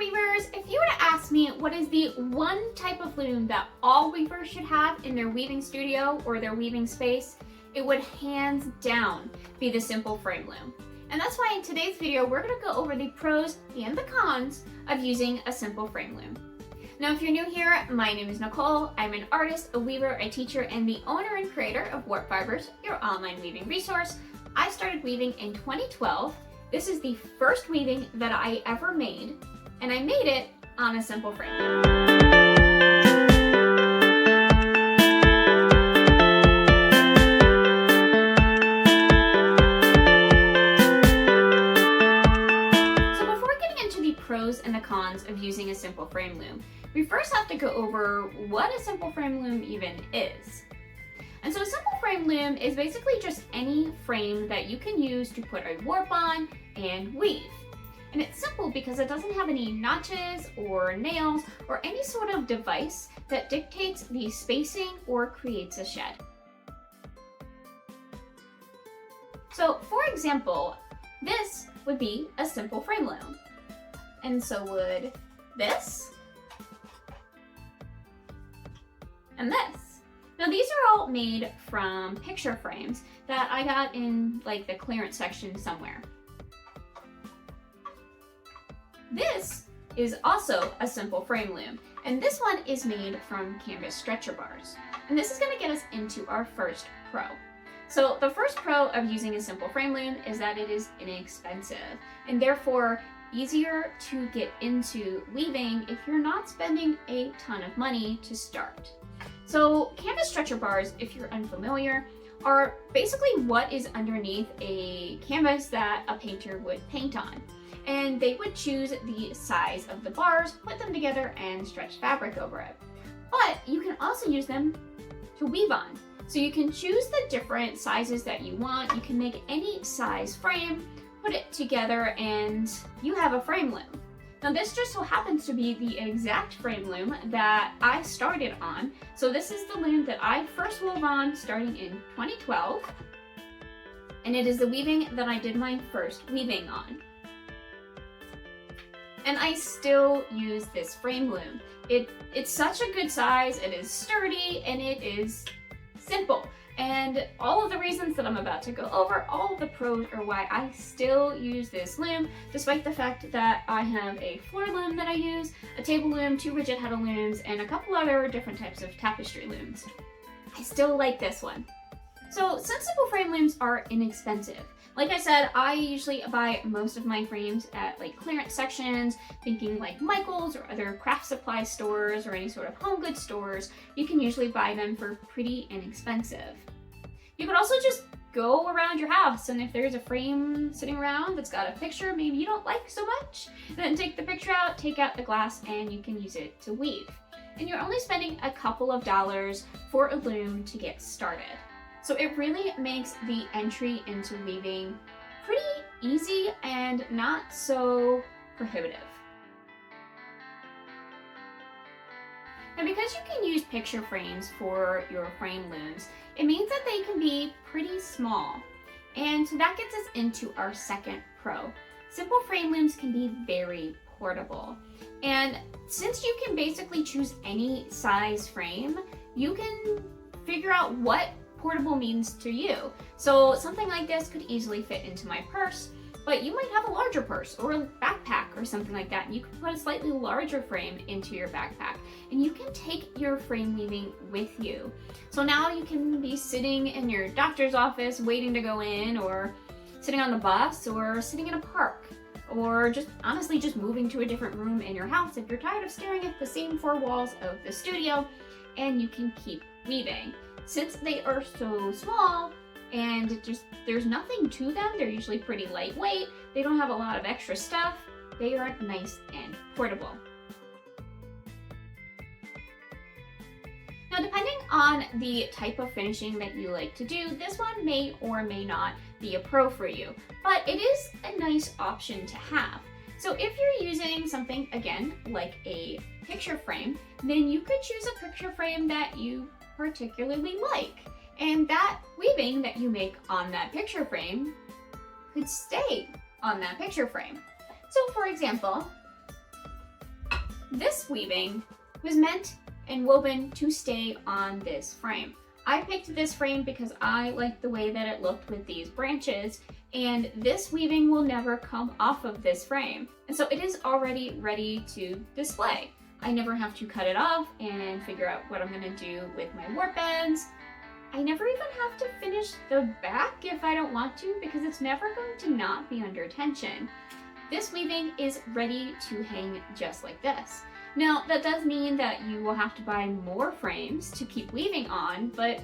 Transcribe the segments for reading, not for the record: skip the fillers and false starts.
weavers, if you were to ask me what is the one type of loom that all weavers should have in their weaving studio or their weaving space, it would hands down be the simple frame loom. And that's why in today's video, we're gonna go over the pros and the cons of using a simple frame loom. Now, if you're new here, my name is Nicole. I'm an artist, a weaver, a teacher, and the owner and creator of Warp Fibers, your online weaving resource. I started weaving in 2012. This is the first weaving that I ever made, and I made it on a simple frame loom. So before getting into the pros and the cons of using a simple frame loom, we first have to go over what a simple frame loom even is. And so a simple frame loom is basically just any frame that you can use to put a warp on and weave. And it's simple because it doesn't have any notches or nails or any sort of device that dictates the spacing or creates a shed. So for example, this would be a simple frame loom. And so would this and this. Now these are all made from picture frames that I got in like the clearance section somewhere. This is also a simple frame loom, and this one is made from canvas stretcher bars. And this is gonna get us into our first pro. So the first pro of using a simple frame loom is that it is inexpensive and therefore easier to get into weaving if you're not spending a ton of money to start. So canvas stretcher bars, if you're unfamiliar, are basically what is underneath a canvas that a painter would paint on. And they would choose the size of the bars, put them together, and stretch fabric over it. But you can also use them to weave on. So you can choose the different sizes that you want. You can make any size frame, put it together, and you have a frame loom. Now this just so happens to be the exact frame loom that I started on. So this is the loom that I first wove on starting in 2012. And it is the weaving that I did my first weaving on. And I still use this frame loom. It's such a good size, it is sturdy, and it is simple. And all of the reasons that I'm about to go over, all of the pros are why I still use this loom, despite the fact that I have a floor loom that I use, a table loom, 2 rigid heddle looms, and a couple other different types of tapestry looms. I still like this one. So since simple frame looms are inexpensive, like I said, I usually buy most of my frames at like clearance sections, thinking like Michael's or other craft supply stores or any sort of home goods stores. You can usually buy them for pretty inexpensive. You could also just go around your house, and if there's a frame sitting around that's got a picture maybe you don't like so much, then take the picture out, take out the glass, and you can use it to weave. And you're only spending a couple of dollars for a loom to get started. So it really makes the entry into weaving pretty easy and not so prohibitive. Now because you can use picture frames for your frame looms, it means that they can be pretty small. And that gets us into our second pro. Simple frame looms can be very portable. And since you can basically choose any size frame, you can figure out what portable means to you. So something like this could easily fit into my purse, but you might have a larger purse or a backpack or something like that. You can put a slightly larger frame into your backpack, and you can take your frame weaving with you. So now you can be sitting in your doctor's office waiting to go in, or sitting on the bus, or sitting in a park, or just honestly just moving to a different room in your house if you're tired of staring at the same 4 walls of the studio, and you can keep weaving. Since they are so small and there's nothing to them, they're usually pretty lightweight, they don't have a lot of extra stuff, they are nice and portable. Now depending on the type of finishing that you like to do, this one may or may not be a pro for you, but it is a nice option to have. So if you're using something, again, like a picture frame, then you could choose a picture frame that you particularly like. And that weaving that you make on that picture frame could stay on that picture frame. So for example, This weaving was meant and woven to stay on this frame. I picked this frame because I liked the way that it looked with these branches, and this weaving will never come off of this frame. And so it is already ready to display. I never have to cut it off and figure out what I'm gonna do with my warp ends. I never even have to finish the back if I don't want to, because it's never going to not be under tension. This weaving is ready to hang just like this. Now, that does mean that you will have to buy more frames to keep weaving on, but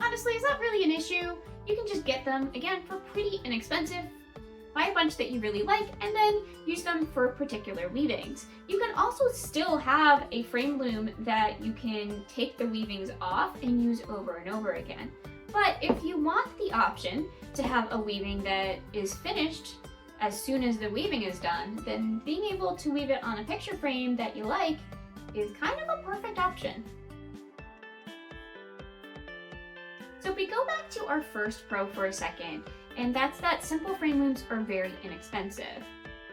honestly, is that really an issue? You can just get them, again, for pretty inexpensive. Buy a bunch that you really like and then use them for particular weavings. You can also still have a frame loom that you can take the weavings off and use over and over again. But if you want the option to have a weaving that is finished as soon as the weaving is done, then being able to weave it on a picture frame that you like is kind of a perfect option. So if we go back to our first pro for a second, and that's that simple frame looms are very inexpensive.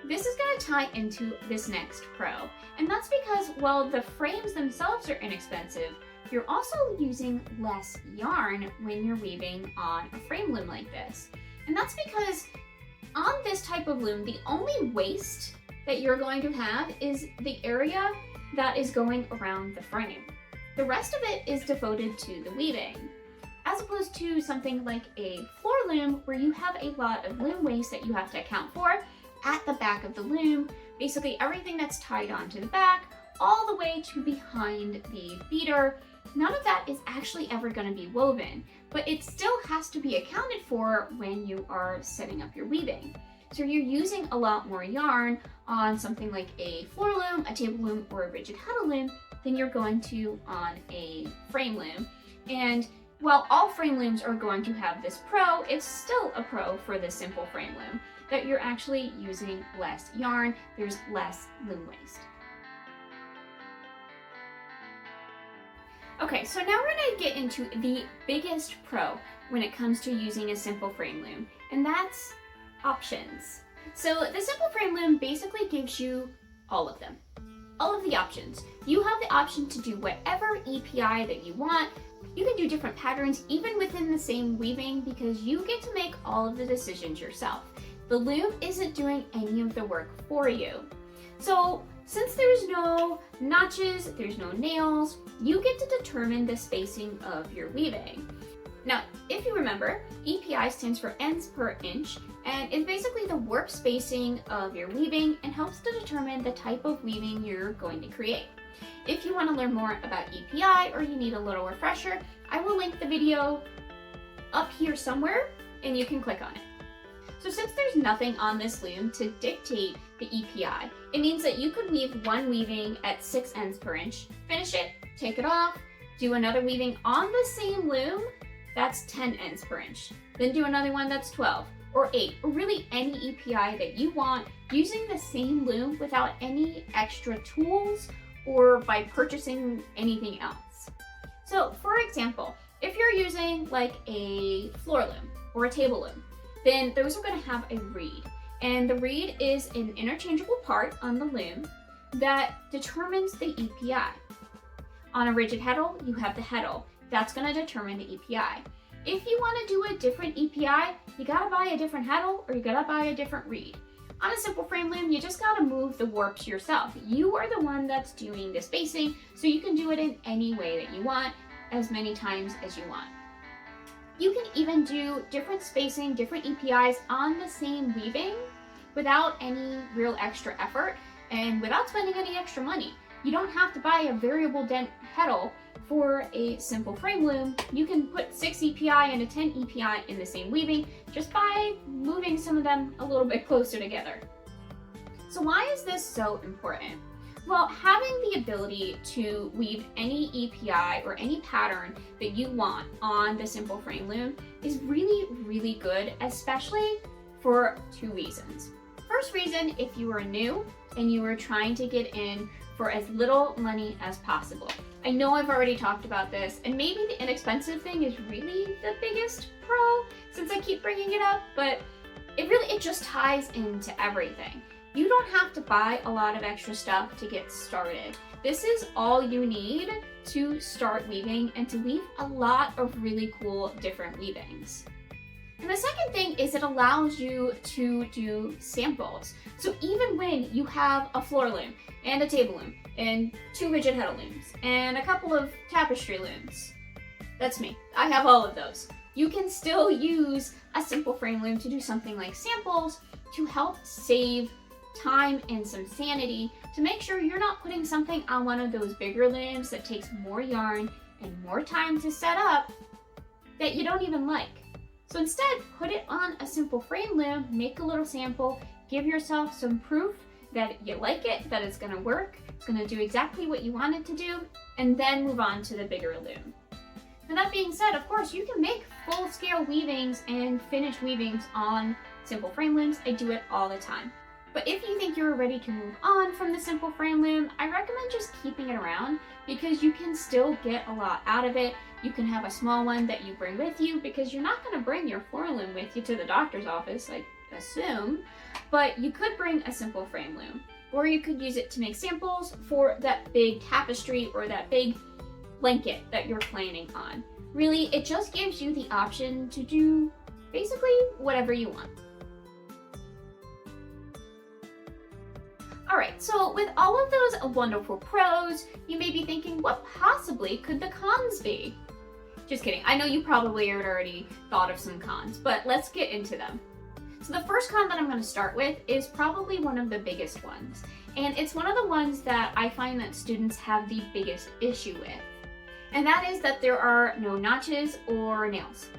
This is going to tie into this next pro, and that's because while the frames themselves are inexpensive, you're also using less yarn when you're weaving on a frame loom like this. And that's because on this type of loom, the only waste that you're going to have is the area that is going around the frame. The rest of it is devoted to the weaving, as opposed to something like a floor loom where you have a lot of loom waste that you have to account for at the back of the loom. Basically everything that's tied onto the back all the way to behind the beater. None of that is actually ever going to be woven, but it still has to be accounted for when you are setting up your weaving. So you're using a lot more yarn on something like a floor loom, a table loom, or a rigid heddle loom than you're going to on a frame loom. And while all frame looms are going to have this pro, it's still a pro for the simple frame loom that you're actually using less yarn, there's less loom waste. Okay, so now we're going to get into the biggest pro when it comes to using a simple frame loom, and that's options. So the simple frame loom basically gives you all of them. All of the options. You have the option to do whatever EPI that you want. You can do different patterns even within the same weaving because you get to make all of the decisions yourself. The loom isn't doing any of the work for you. So since there's no notches, there's no nails, you get to determine the spacing of your weaving. Now, if you remember, EPI stands for ends per inch, and is basically the warp spacing of your weaving and helps to determine the type of weaving you're going to create. If you want to learn more about EPI or you need a little refresher, I will link the video up here somewhere and you can click on it. So since there's nothing on this loom to dictate the EPI, it means that you could weave one weaving at 6 ends per inch, finish it, take it off, do another weaving on the same loom, that's 10 ends per inch. Then do another one that's 12 or 8, or really any EPI that you want using the same loom without any extra tools or by purchasing anything else. So for example, if you're using like a floor loom or a table loom, then those are going to have a reed. And the reed is an interchangeable part on the loom that determines the EPI. On a rigid heddle, you have the heddle. That's going to determine the EPI. If you want to do a different EPI, you got to buy a different heddle or you got to buy a different reed. On a simple frame loom, you just got to move the warps yourself. You are the one that's doing the spacing, so you can do it in any way that you want, as many times as you want. You can even do different spacing, different EPIs on the same weaving without any real extra effort and without spending any extra money. You don't have to buy a variable dent heddle for a simple frame loom. You can put 6 EPI and a 10 EPI in the same weaving just by moving some of them a little bit closer together. So why is this so important? Well, having the ability to weave any EPI or any pattern that you want on the simple frame loom is really, really good, especially for 2 reasons. First reason, if you are new and you are trying to get in for as little money as possible. I know I've already talked about this, and maybe the inexpensive thing is really the biggest pro since I keep bringing it up, but it just ties into everything. You don't have to buy a lot of extra stuff to get started. This is all you need to start weaving and to weave a lot of really cool different weavings. And the second thing is it allows you to do samples. So even when you have a floor loom and a table loom and 2 rigid heddle looms and a couple of tapestry looms, that's me, I have all of those. You can still use a simple frame loom to do something like samples to help save time and some sanity, to make sure you're not putting something on one of those bigger looms that takes more yarn and more time to set up that you don't even like. So instead, put it on a simple frame loom, make a little sample, give yourself some proof that you like it, that it's gonna work, it's gonna do exactly what you want it to do, and then move on to the bigger loom. And that being said, of course, you can make full-scale weavings and finished weavings on simple frame looms. I do it all the time. But if you think you're ready to move on from the simple frame loom, I recommend just keeping it around because you can still get a lot out of it. You can have a small one that you bring with you because you're not going to bring your floor loom with you to the doctor's office, I assume, but you could bring a simple frame loom, or you could use it to make samples for that big tapestry or that big blanket that you're planning on. Really, it just gives you the option to do basically whatever you want. Alright, so with all of those wonderful pros, you may be thinking, what possibly could the cons be? Just kidding, I know you probably had already thought of some cons, but let's get into them. So the first con that I'm going to start with is probably one of the biggest ones, and it's one of the ones that I find that students have the biggest issue with, and that is that there are no notches or nails.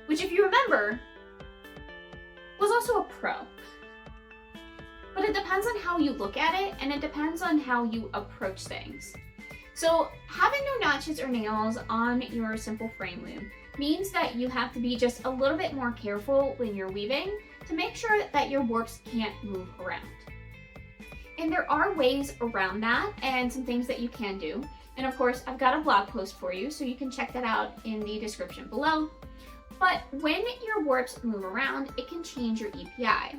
Which, if you remember, was also a pro. But it depends on how you look at it, and it depends on how you approach things. So having no notches or nails on your simple frame loom means that you have to be just a little bit more careful when you're weaving to make sure that your warps can't move around. And there are ways around that and some things that you can do. And of course, I've got a blog post for you, so you can check that out in the description below. But when your warps move around, it can change your EPI.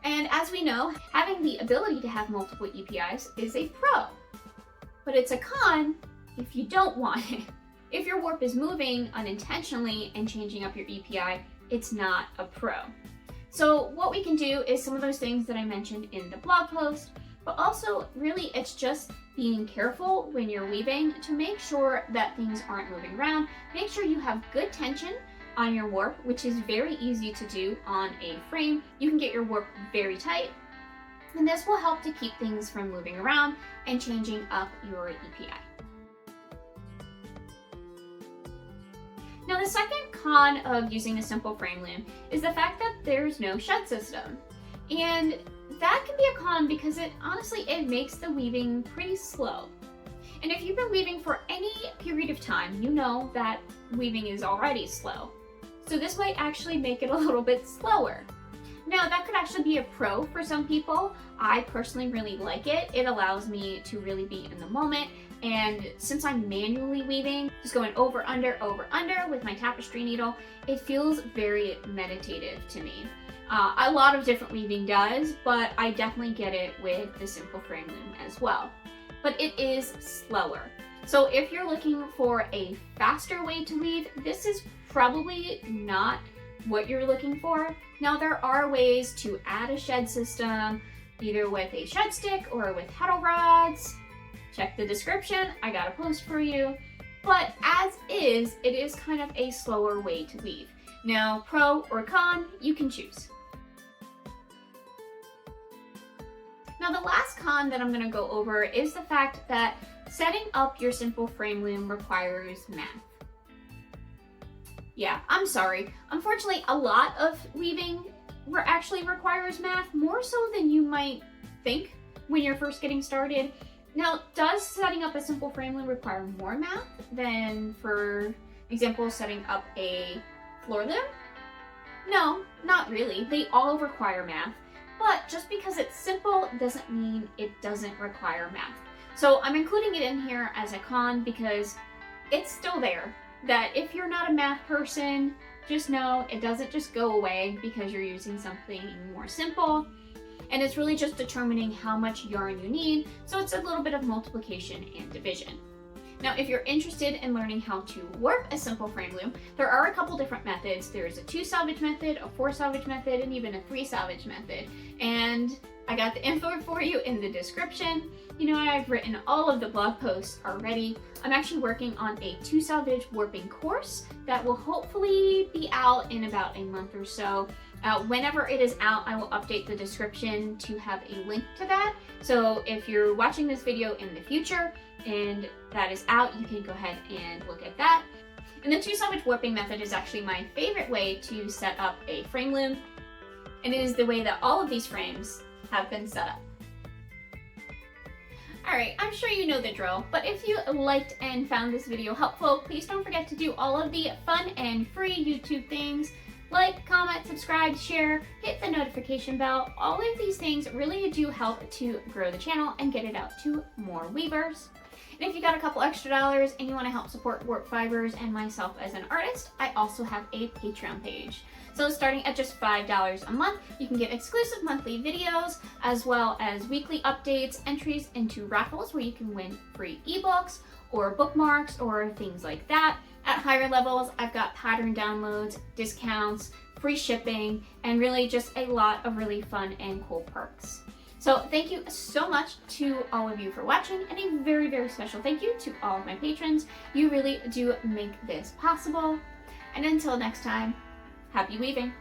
And as we know, having the ability to have multiple EPIs is a pro. But it's a con if you don't want it. If your warp is moving unintentionally and changing up your EPI, it's not a pro. So what we can do is some of those things that I mentioned in the blog post, but also really it's just being careful when you're weaving to make sure that things aren't moving around. Make sure you have good tension on your warp, which is very easy to do on a frame. You can get your warp very tight, and this will help to keep things from moving around and changing up your EPI. Now, the second con of using a simple frame loom is the fact that there's no shed system. And that can be a con because it makes the weaving pretty slow. And if you've been weaving for any period of time, you know that weaving is already slow. So this might actually make it a little bit slower. Now, that could actually be a pro for some people. I personally really like it. It allows me to really be in the moment. And since I'm manually weaving, just going over, under with my tapestry needle, it feels very meditative to me. A lot of different weaving does, but I definitely get it with the simple frame loom as well. But it is slower. So if you're looking for a faster way to weave, this is probably not what you're looking for. Now, there are ways to add a shed system, either with a shed stick or with heddle rods. Check the description, I got a post for you. But as is, it is kind of a slower way to weave. Now, pro or con, you can choose. Now, the last con that I'm going to go over is the fact that setting up your simple frame loom requires math. Yeah, I'm sorry. Unfortunately, a lot of weaving actually requires math, more so than you might think when you're first getting started. Now, does setting up a simple frame loom require more math than, for example, setting up a floor loom? No, not really. They all require math, but just because it's simple doesn't mean it doesn't require math. So I'm including it in here as a con because it's still there, that if you're not a math person, just know it doesn't just go away because you're using something more simple. And it's really just determining how much yarn you need, so it's a little bit of multiplication and division. Now, if you're interested in learning how to warp a simple frame loom, there are a couple different methods. There's a 2 salvage method, a 4 salvage method, and even a 3 salvage method. And I got the info for you in the description. You know, I've written all of the blog posts already. I'm actually working on a 2 salvage warping course that will hopefully be out in about a month or so. Whenever it is out, I will update the description to have a link to that. So if you're watching this video in the future and that is out, you can go ahead and look at that. And the 2 salvage warping method is actually my favorite way to set up a frame loom. And it is the way that all of these frames have been set up. Alright, I'm sure you know the drill, but if you liked and found this video helpful, please don't forget to do all of the fun and free YouTube things. Like, comment, subscribe, share, hit the notification bell. All of these things really do help to grow the channel and get it out to more weavers. And if you got a couple extra dollars and you want to help support Warp Fibers and myself as an artist, I also have a Patreon page. So starting at just $5 a month, you can get exclusive monthly videos, as well as weekly updates, entries into raffles where you can win free ebooks or bookmarks or things like that. At higher levels, I've got pattern downloads, discounts, free shipping, and really just a lot of really fun and cool perks. So thank you so much to all of you for watching, and a very, very special thank you to all of my patrons. You really do make this possible. And until next time, happy weaving!